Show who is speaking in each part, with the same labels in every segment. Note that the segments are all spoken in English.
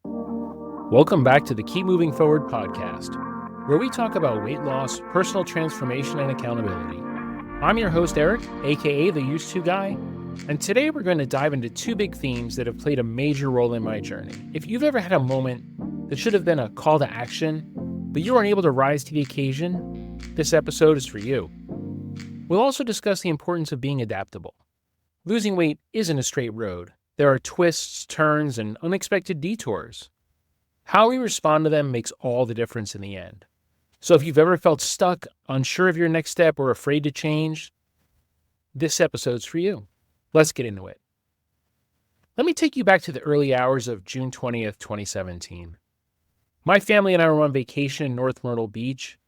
Speaker 1: Welcome back to the Keep Moving Forward podcast, where we talk about weight loss, personal transformation, and accountability. I'm your host, Eric, aka the Used To Guy, and today we're going to dive into two big themes that have played a major role in my journey. If you've ever had a moment that should have been a call to action, but you weren't able to rise to the occasion, this episode is for you. We'll also discuss the importance of being adaptable. Losing weight isn't a straight road. There are twists, turns, and unexpected detours. How we respond to them makes all the difference in the end. So if you've ever felt stuck, unsure of your next step, or afraid to change, this episode's for you. Let's get into it. Let me take you back to the early hours of June 20th, 2017. My family and I were on vacation in North Myrtle Beach.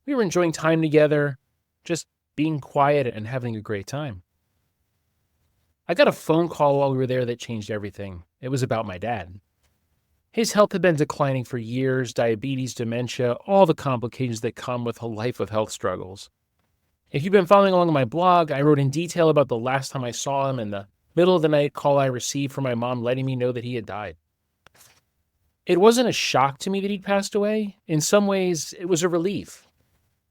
Speaker 1: We were enjoying time together, just being quiet and having a great time. I got a phone call while we were there that changed everything. It was about my dad. His health had been declining for years, diabetes, dementia, all the complications that come with a life of health struggles. If you've been following along my blog, I wrote in detail about the last time I saw him and the middle of the night call I received from my mom letting me know that he had died. It wasn't a shock to me that he'd passed away. In some ways, it was a relief,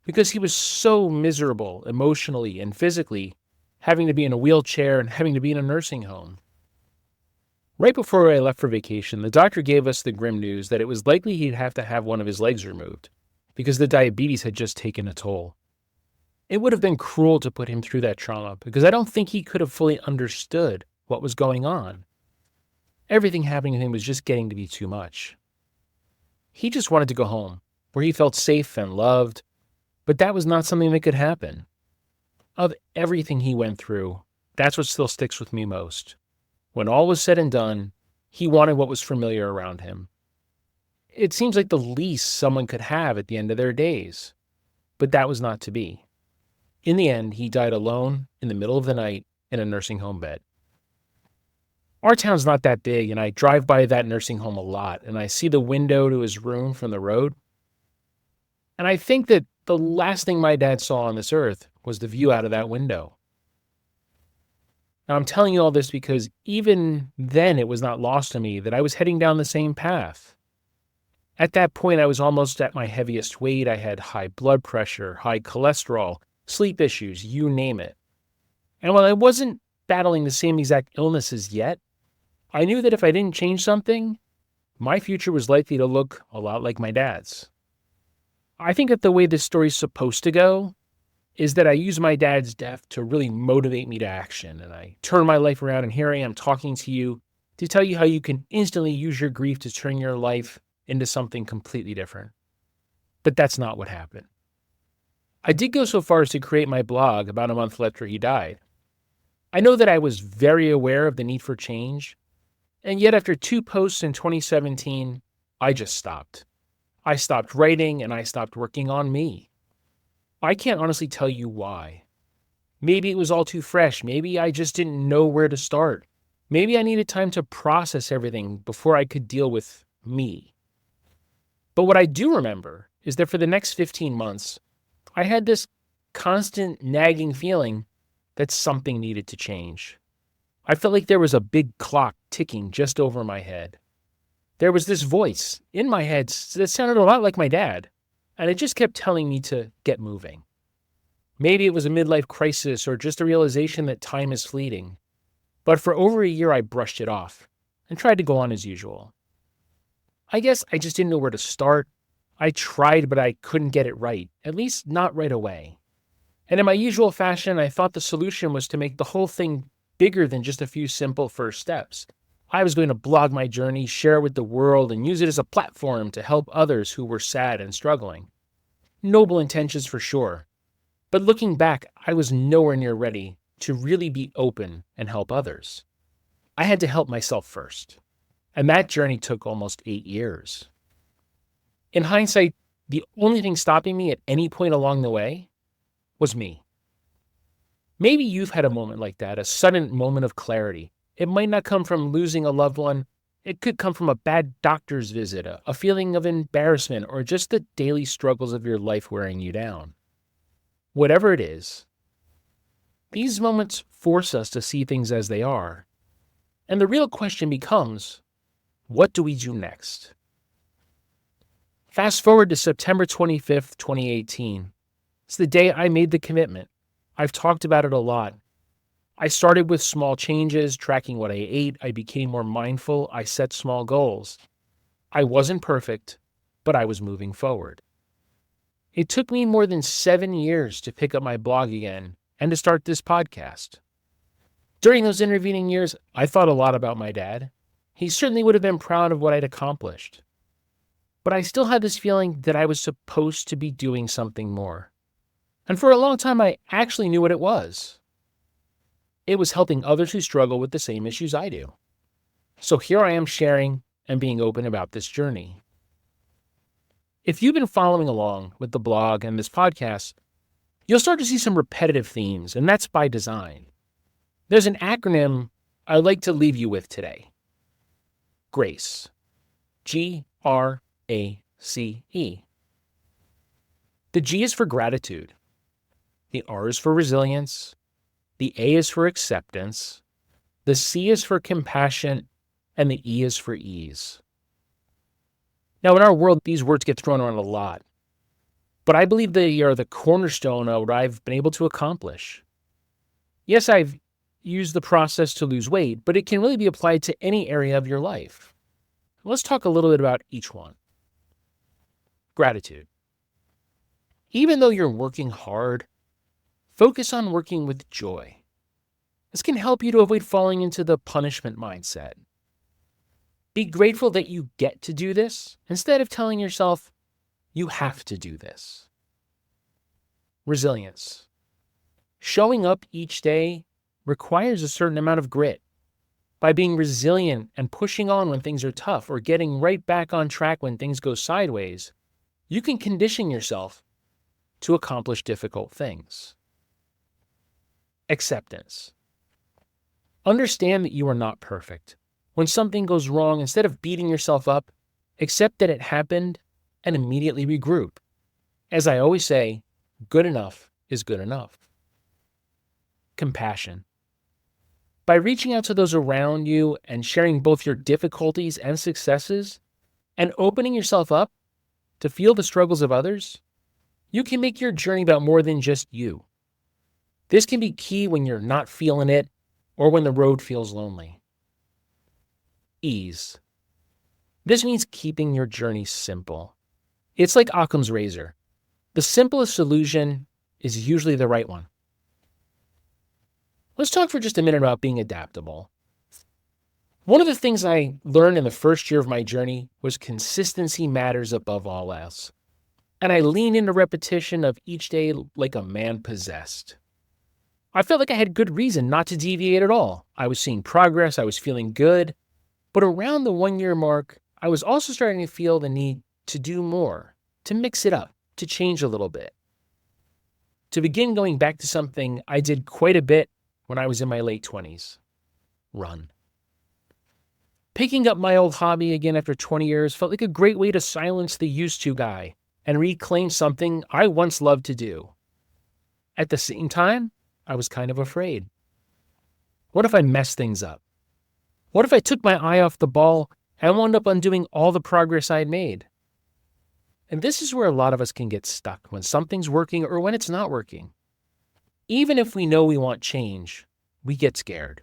Speaker 1: because he was so miserable emotionally and physically, having to be in a wheelchair and having to be in a nursing home. Right before I left for vacation, the doctor gave us the grim news that it was likely he'd have to have one of his legs removed because the diabetes had just taken a toll. It would have been cruel to put him through that trauma because I don't think he could have fully understood what was going on. Everything happening to him was just getting to be too much. He just wanted to go home, where he felt safe and loved, but that was not something that could happen. Of everything he went through, that's what still sticks with me most. When all was said and done, he wanted what was familiar around him. It seems like the least someone could have at the end of their days, but that was not to be. In the end, he died alone in the middle of the night in a nursing home bed. Our town's not that big, and I drive by that nursing home a lot, and I see the window to his room from the road. And I think that the last thing my dad saw on this earth was the view out of that window. Now, I'm telling you all this because even then it was not lost to me that I was heading down the same path. At that point, I was almost at my heaviest weight. I had high blood pressure, high cholesterol, sleep issues, you name it. And while I wasn't battling the same exact illnesses yet, I knew that if I didn't change something, my future was likely to look a lot like my dad's. I think that the way this story's supposed to go is that I use my dad's death to really motivate me to action, and I turn my life around, and here I am talking to you to tell you how you can instantly use your grief to turn your life into something completely different. But that's not what happened. I did go so far as to create my blog about a month after he died. I know that I was very aware of the need for change, and yet after 2 posts in 2017, I just stopped. I stopped writing, and I stopped working on me. I can't honestly tell you why. Maybe it was all too fresh. Maybe I just didn't know where to start. Maybe I needed time to process everything before I could deal with me. But what I do remember is that for the next 15 months, I had this constant nagging feeling that something needed to change. I felt like there was a big clock ticking just over my head. There was this voice in my head that sounded a lot like my dad, and it just kept telling me to get moving. Maybe it was a midlife crisis or just a realization that time is fleeting. But for over a year, I brushed it off and tried to go on as usual. I guess I just didn't know where to start. I tried, but I couldn't get it right, at least not right away. And in my usual fashion, I thought the solution was to make the whole thing bigger than just a few simple first steps. I was going to blog my journey, share it with the world, and use it as a platform to help others who were sad and struggling. Noble intentions for sure. But looking back, I was nowhere near ready to really be open and help others. I had to help myself first. And that journey took almost 8 years. In hindsight, the only thing stopping me at any point along the way was me. Maybe you've had a moment like that, a sudden moment of clarity. It might not come from losing a loved one. It could come from a bad doctor's visit, a feeling of embarrassment, or just the daily struggles of your life wearing you down. Whatever it is, these moments force us to see things as they are. And the real question becomes, What do we do next? Fast forward to September 25th, 2018. It's the day I made the commitment. I've talked about it a lot. I started with small changes, tracking what I ate. I became more mindful. I set small goals. I wasn't perfect, but I was moving forward. It took me more than 7 years to pick up my blog again and to start this podcast. During those intervening years, I thought a lot about my dad. He certainly would have been proud of what I'd accomplished. But I still had this feeling that I was supposed to be doing something more. And for a long time, I actually knew what it was. It was helping others who struggle with the same issues I do. So here I am sharing and being open about this journey. If you've been following along with the blog and this podcast, you'll start to see some repetitive themes, and that's by design. There's an acronym I'd like to leave you with today. GRACE. GRACE. The G is for gratitude. The R is for resilience. The A is for acceptance. The C is for compassion. And the E is for ease. Now, in our world, these words get thrown around a lot. But I believe they are the cornerstone of what I've been able to accomplish. Yes, I've used the process to lose weight, but it can really be applied to any area of your life. Let's talk a little bit about each one. Gratitude. Even though you're working hard, focus on working with joy. This can help you to avoid falling into the punishment mindset. Be grateful that you get to do this instead of telling yourself you have to do this. Resilience. Showing up each day requires a certain amount of grit. By being resilient and pushing on when things are tough or getting right back on track when things go sideways, you can condition yourself to accomplish difficult things. Acceptance. Understand that you are not perfect. When something goes wrong, instead of beating yourself up, accept that it happened and immediately regroup. As I always say, good enough is good enough. Compassion. By reaching out to those around you and sharing both your difficulties and successes, and opening yourself up to feel the struggles of others, you can make your journey about more than just you. This can be key when you're not feeling it or when the road feels lonely. Ease. This means keeping your journey simple. It's like Occam's razor. The simplest solution is usually the right one. Let's talk for just a minute about being adaptable. One of the things I learned in the first year of my journey was consistency matters above all else. And I leaned into repetition of each day like a man possessed. I felt like I had good reason not to deviate at all. I was seeing progress, I was feeling good. But around the 1-year mark, I was also starting to feel the need to do more, to mix it up, to change a little bit. To begin going back to something I did quite a bit when I was in my late 20s. Run. Picking up my old hobby again after 20 years felt like a great way to silence the used to guy and reclaim something I once loved to do. At the same time, I was kind of afraid. What if I messed things up? What if I took my eye off the ball and wound up undoing all the progress I'd made? And this is where a lot of us can get stuck when something's working or when it's not working. Even if we know we want change, we get scared.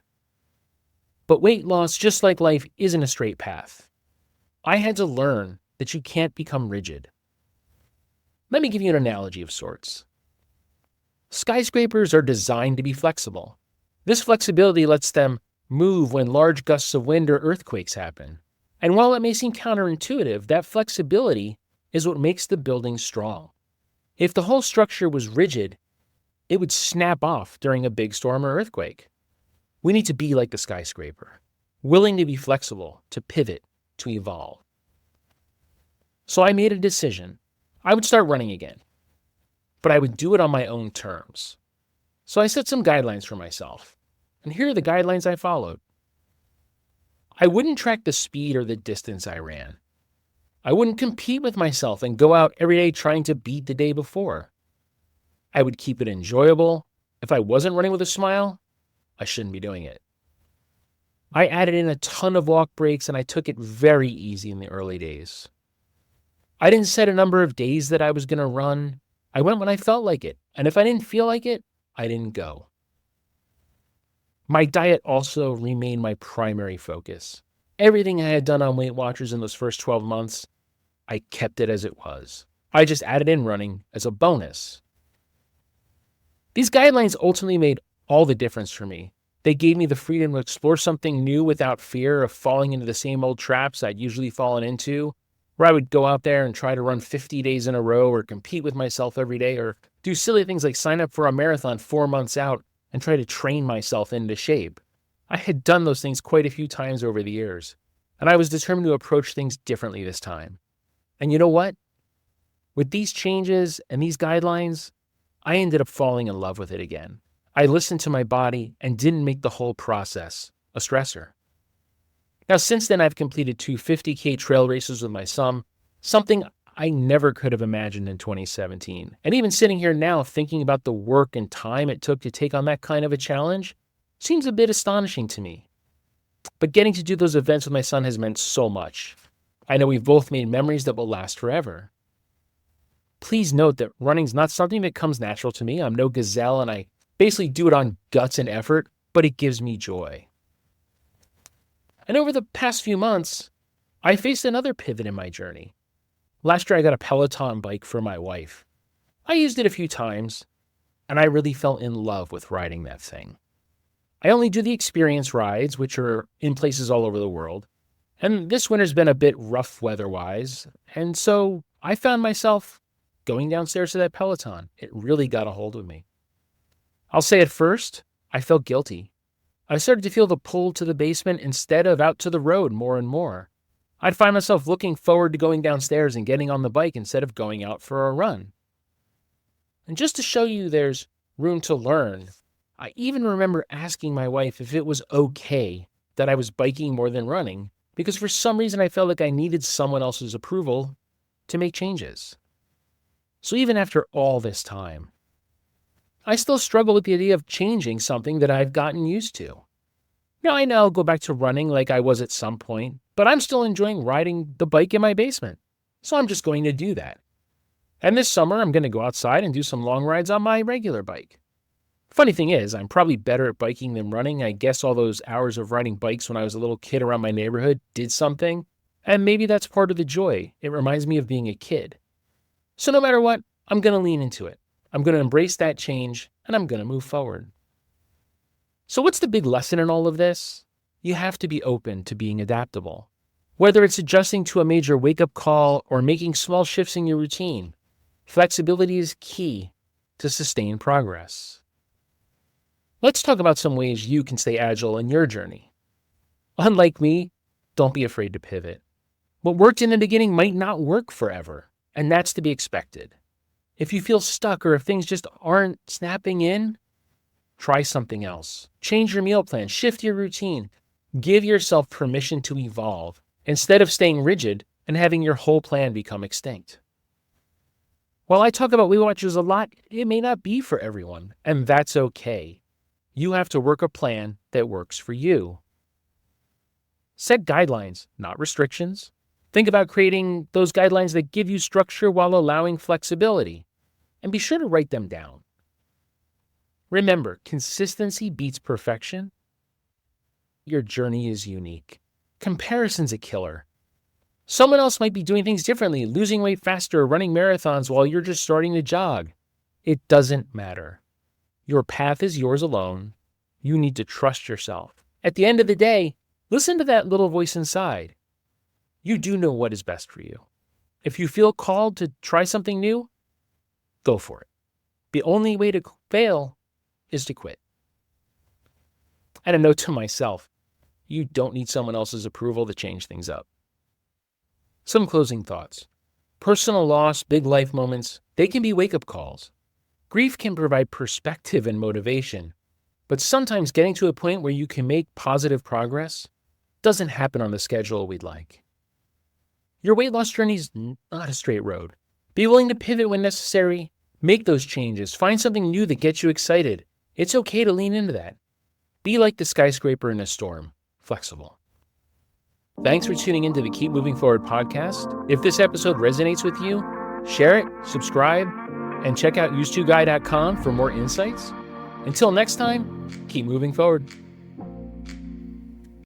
Speaker 1: But weight loss, just like life, isn't a straight path. I had to learn that you can't become rigid. Let me give you an analogy of sorts. Skyscrapers are designed to be flexible. This flexibility lets them move when large gusts of wind or earthquakes happen. And while it may seem counterintuitive, that flexibility is what makes the building strong. If the whole structure was rigid, it would snap off during a big storm or earthquake. We need to be like the skyscraper, willing to be flexible, to pivot, to evolve. So I made a decision. I would start running again, but I would do it on my own terms. So I set some guidelines for myself. And here are the guidelines I followed. I wouldn't track the speed or the distance I ran. I wouldn't compete with myself and go out every day trying to beat the day before. I would keep it enjoyable. If I wasn't running with a smile, I shouldn't be doing it. I added in a ton of walk breaks and I took it very easy in the early days. I didn't set a number of days that I was going to run. I went when I felt like it. And if I didn't feel like it, I didn't go. My diet also remained my primary focus. Everything I had done on Weight Watchers in those first 12 months, I kept it as it was. I just added in running as a bonus. These guidelines ultimately made all the difference for me. They gave me the freedom to explore something new without fear of falling into the same old traps I'd usually fallen into, where I would go out there and try to run 50 days in a row or compete with myself every day or do silly things like sign up for a marathon 4 months out and try to train myself into shape. I had done those things quite a few times over the years, and I was determined to approach things differently this time. And you know what? With these changes and these guidelines, I ended up falling in love with it again. I listened to my body and didn't make the whole process a stressor. Now, since then, I've completed 2 50K trail races with my son, something I never could have imagined in 2017. And even sitting here now thinking about the work and time it took to take on that kind of a challenge seems a bit astonishing to me. But getting to do those events with my son has meant so much. I know we've both made memories that will last forever. Please note that running's not something that comes natural to me. I'm no gazelle and I basically do it on guts and effort, but it gives me joy. And over the past few months, I faced another pivot in my journey. Last year, I got a Peloton bike for my wife. I used it a few times, and I really fell in love with riding that thing. I only do the experience rides, which are in places all over the world, and this winter's been a bit rough weather-wise, and so I found myself going downstairs to that Peloton. It really got a hold of me. I'll say at first, I felt guilty. I started to feel the pull to the basement instead of out to the road more and more. I'd find myself looking forward to going downstairs and getting on the bike instead of going out for a run. And just to show you there's room to learn, I even remember asking my wife if it was okay that I was biking more than running, because for some reason I felt like I needed someone else's approval to make changes. So even after all this time, I still struggle with the idea of changing something that I've gotten used to. Now I know I'll go back to running like I was at some point, but I'm still enjoying riding the bike in my basement. So I'm just going to do that. And this summer, I'm going to go outside and do some long rides on my regular bike. Funny thing is, I'm probably better at biking than running. I guess all those hours of riding bikes when I was a little kid around my neighborhood did something. And maybe that's part of the joy. It reminds me of being a kid. So no matter what, I'm going to lean into it. I'm going to embrace that change, and I'm going to move forward. So what's the big lesson in all of this? You have to be open to being adaptable. Whether it's adjusting to a major wake-up call or making small shifts in your routine, flexibility is key to sustain progress. Let's talk about some ways you can stay agile in your journey. Unlike me, don't be afraid to pivot. What worked in the beginning might not work forever, and that's to be expected. If you feel stuck or if things just aren't snapping in, try something else. Change your meal plan, shift your routine. Give yourself permission to evolve instead of staying rigid and having your whole plan become extinct. While I talk about Weight Watchers a lot, it may not be for everyone, and that's okay. You have to work a plan that works for you. Set guidelines, not restrictions. Think about creating those guidelines that give you structure while allowing flexibility. And be sure to write them down. Remember, consistency beats perfection. Your journey is unique. Comparison's a killer. Someone else might be doing things differently, losing weight faster, running marathons while you're just starting to jog. It doesn't matter. Your path is yours alone. You need to trust yourself. At the end of the day, listen to that little voice inside. You do know what is best for you. If you feel called to try something new, go for it. The only way to fail is to quit. And a note to myself, you don't need someone else's approval to change things up. Some closing thoughts. Personal loss, big life moments, they can be wake-up calls. Grief can provide perspective and motivation, but sometimes getting to a point where you can make positive progress doesn't happen on the schedule we'd like. Your weight loss journey is not a straight road. Be willing to pivot when necessary. Make those changes. Find something new that gets you excited. It's okay to lean into that. Be like the skyscraper in a storm. flexible. Thanks for tuning into the Keep Moving Forward podcast. If this episode resonates with you, share it, subscribe, and check out use2guy.com for more insights. Until next time, keep moving forward.